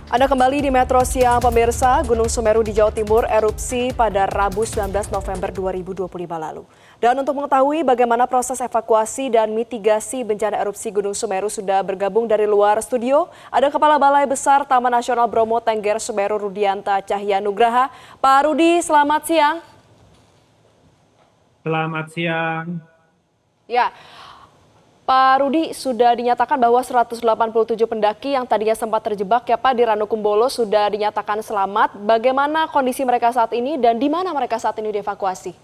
Anda kembali di Metro Siang pemirsa, Gunung Semeru di Jawa Timur erupsi pada Rabu 19 November 2025 lalu. Dan untuk mengetahui bagaimana proses evakuasi dan mitigasi bencana erupsi Gunung Semeru sudah bergabung dari luar studio, ada Kepala Balai Besar Taman Nasional Bromo Tengger Semeru Rudianta Cahya Nugraha. Pak Rudi, selamat siang. Selamat siang. Ya, Pak Rudi, sudah dinyatakan bahwa 187 pendaki yang tadinya sempat terjebak ya Pak di Ranukumbolo sudah dinyatakan selamat. Bagaimana kondisi mereka saat ini dan di mana mereka saat ini dievakuasi?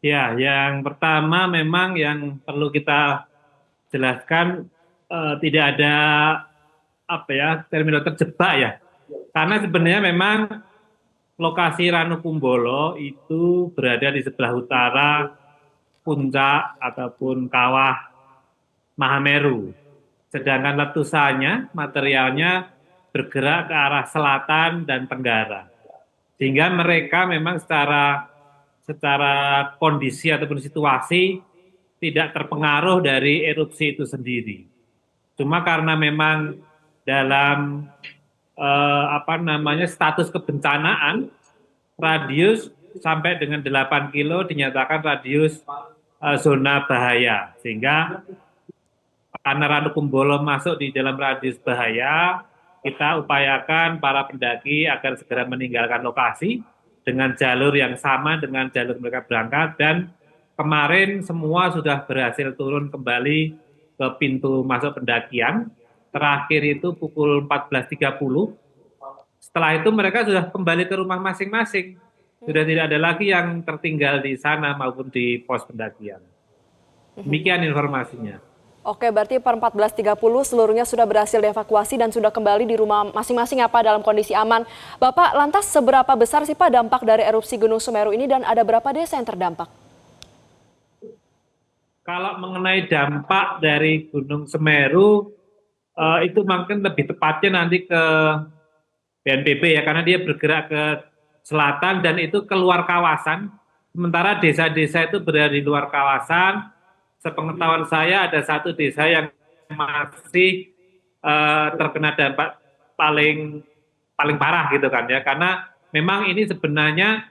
Ya, yang pertama memang yang perlu kita jelaskan tidak ada terminal terjebak ya. Karena sebenarnya memang lokasi Ranukumbolo itu berada di sebelah utara puncak ataupun kawah Mahameru. Sedangkan letusannya, materialnya bergerak ke arah selatan dan tenggara. Sehingga mereka memang secara kondisi ataupun situasi tidak terpengaruh dari erupsi itu sendiri. Cuma karena memang dalam status kebencanaan, radius sampai dengan 8 kilo dinyatakan radius zona bahaya, sehingga karena Ranukumbolo masuk di dalam radius bahaya, kita upayakan para pendaki agar segera meninggalkan lokasi dengan jalur yang sama dengan jalur mereka berangkat, dan kemarin semua sudah berhasil turun kembali ke pintu masuk pendakian. Terakhir itu pukul 14.30. Setelah itu mereka sudah kembali ke rumah masing-masing. Sudah tidak ada lagi yang tertinggal di sana maupun di pos pendakian. Demikian informasinya. Oke, berarti per 14.30 seluruhnya sudah berhasil dievakuasi dan sudah kembali di rumah masing-masing apa dalam kondisi aman. Bapak, lantas seberapa besar sih Pak dampak dari erupsi Gunung Semeru ini dan ada berapa desa yang terdampak? Kalau mengenai dampak dari Gunung Semeru, itu mungkin lebih tepatnya nanti ke BNPB ya, karena dia bergerak ke selatan dan itu keluar kawasan, sementara desa-desa itu berada di luar kawasan. Sepengetahuan saya ada satu desa yang masih terkena dampak paling parah gitu kan ya, karena memang ini sebenarnya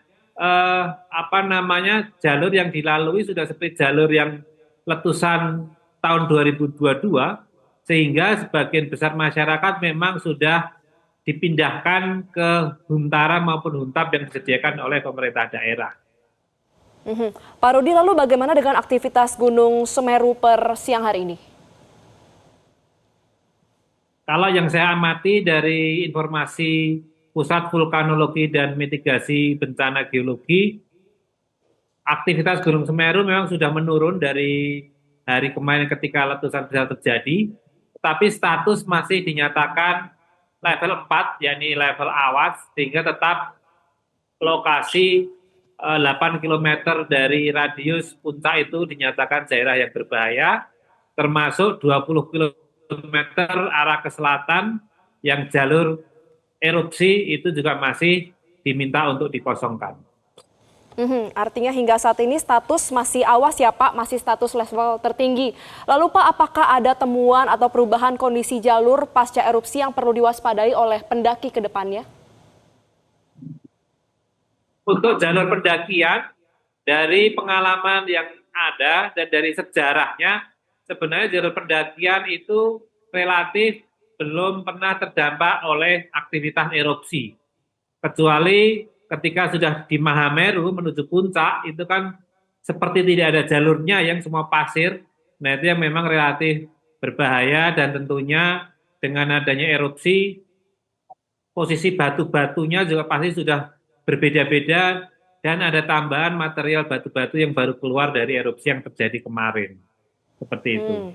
jalur yang dilalui sudah seperti jalur yang letusan tahun 2022, sehingga sebagian besar masyarakat memang sudah dipindahkan ke huntara maupun huntap yang disediakan oleh pemerintah daerah. Pak Rudi, lalu bagaimana dengan aktivitas Gunung Semeru per siang hari ini? Kalau yang saya amati dari informasi Pusat Vulkanologi dan Mitigasi Bencana Geologi, aktivitas Gunung Semeru memang sudah menurun dari hari kemarin ketika letusan besar terjadi, tetapi status masih dinyatakan level 4, yakni level awas, sehingga tetap lokasi 8 km dari radius puncak itu dinyatakan daerah yang berbahaya, termasuk 20 km arah ke selatan yang jalur erupsi itu juga masih diminta untuk dikosongkan. Artinya hingga saat ini status masih awas ya Pak, masih status level tertinggi. Lalu Pak, apakah ada temuan atau perubahan kondisi jalur pasca erupsi yang perlu diwaspadai oleh pendaki ke depannya? Untuk jalur pendakian, dari pengalaman yang ada dan dari sejarahnya, sebenarnya jalur pendakian itu relatif belum pernah terdampak oleh aktivitas erupsi. Kecuali ketika sudah di Mahameru menuju puncak, itu kan seperti tidak ada jalurnya yang semua pasir. Nah, itu yang memang relatif berbahaya, dan tentunya dengan adanya erupsi, posisi batu-batunya juga pasti sudah berbeda-beda, dan ada tambahan material batu-batu yang baru keluar dari erupsi yang terjadi kemarin. Seperti itu.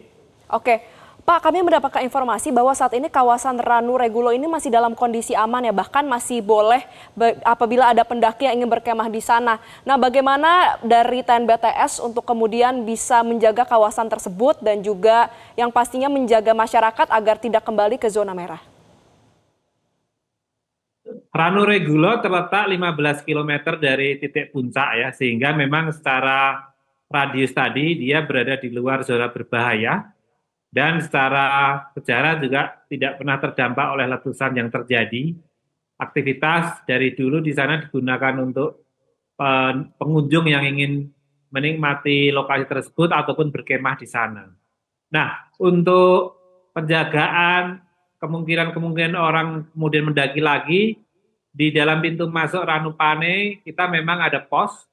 Oke, Pak, kami mendapatkan informasi bahwa saat ini kawasan Ranu Regulo ini masih dalam kondisi aman ya, bahkan masih boleh apabila ada pendaki yang ingin berkemah di sana. Nah, bagaimana dari TNBTS untuk kemudian bisa menjaga kawasan tersebut dan juga yang pastinya menjaga masyarakat agar tidak kembali ke zona merah? Ranu Regulo terletak 15 km dari titik puncak ya, sehingga memang secara radius tadi dia berada di luar zona berbahaya. dan secara sejarah juga tidak pernah terdampak oleh letusan yang terjadi. Aktivitas dari dulu di sana digunakan untuk pengunjung yang ingin menikmati lokasi tersebut ataupun berkemah di sana. Nah, untuk penjagaan kemungkinan orang kemudian mendaki lagi, di dalam pintu masuk Ranupane kita memang ada pos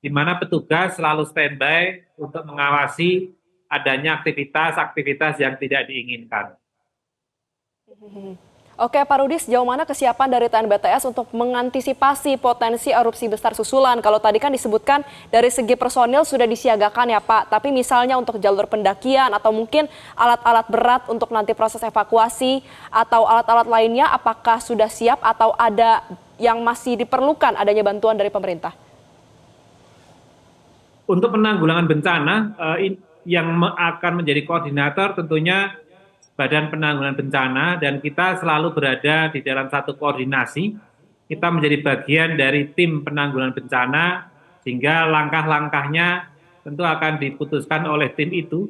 di mana petugas selalu standby untuk mengawasi adanya aktivitas-aktivitas yang tidak diinginkan. Oke, Pak Rudi, sejauh mana kesiapan dari TNBTS untuk mengantisipasi potensi erupsi besar susulan? Kalau tadi kan disebutkan dari segi personil sudah disiagakan ya Pak, tapi misalnya untuk jalur pendakian atau mungkin alat-alat berat untuk nanti proses evakuasi atau alat-alat lainnya, apakah sudah siap atau ada yang masih diperlukan adanya bantuan dari pemerintah? Untuk penanggulangan bencana, yang akan menjadi koordinator tentunya Badan Penanggulangan Bencana, dan kita selalu berada di dalam satu koordinasi. Kita menjadi bagian dari tim penanggulangan bencana, sehingga langkah-langkahnya tentu akan diputuskan oleh tim itu,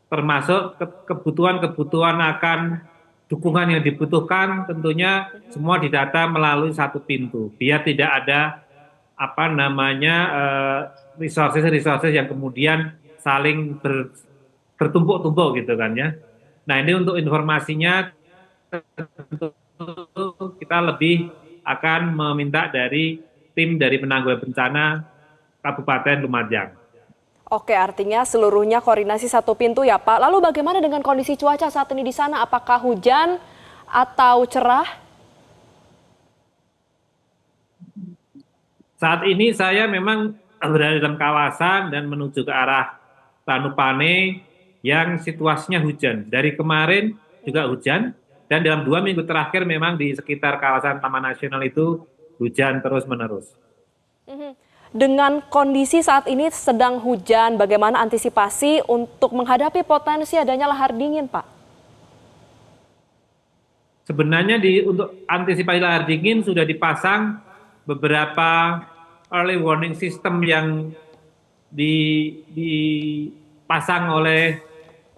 termasuk kebutuhan-kebutuhan akan dukungan yang dibutuhkan tentunya semua didata melalui satu pintu, biar tidak ada resources yang kemudian saling bertumpuk-tumpuk gitu kan ya. Nah, ini untuk informasinya tentu kita lebih akan meminta dari tim dari penanggulangan bencana Kabupaten Lumajang. Oke, artinya seluruhnya koordinasi satu pintu ya Pak. Lalu bagaimana dengan kondisi cuaca saat ini di sana? Apakah hujan atau cerah? Saat ini saya memang berada dalam kawasan dan menuju ke arah Ranupane yang situasinya hujan. Dari kemarin juga hujan, dan dalam 2 minggu terakhir memang di sekitar kawasan Taman Nasional itu hujan terus-menerus. Dengan kondisi saat ini sedang hujan, bagaimana antisipasi untuk menghadapi potensi adanya lahar dingin, Pak? Sebenarnya untuk antisipasi lahar dingin sudah dipasang beberapa early warning system yang dipasang oleh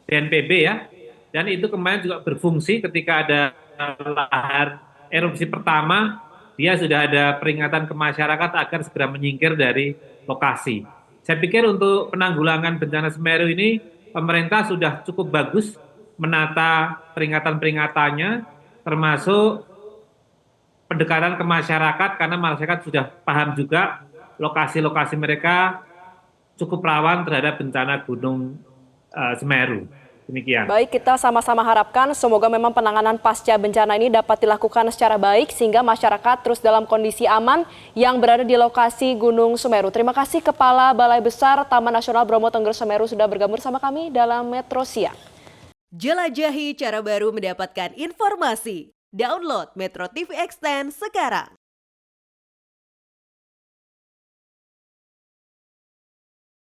BNPB ya, dan itu kemarin juga berfungsi ketika ada lahar erupsi pertama, dia sudah ada peringatan ke masyarakat agar segera menyingkir dari lokasi. Saya pikir untuk penanggulangan bencana Semeru ini pemerintah sudah cukup bagus menata peringatan-peringatannya, termasuk pendekatan ke masyarakat, karena masyarakat sudah paham juga lokasi-lokasi mereka cukup rawan terhadap bencana Gunung Semeru. Demikian. Baik, kita sama-sama harapkan semoga memang penanganan pasca bencana ini dapat dilakukan secara baik sehingga masyarakat terus dalam kondisi aman yang berada di lokasi Gunung Semeru. Terima kasih Kepala Balai Besar Taman Nasional Bromo Tengger Semeru sudah bergabung bersama kami dalam Metro Siang. Jelajahi cara baru mendapatkan informasi. Download Metro TV Extend sekarang.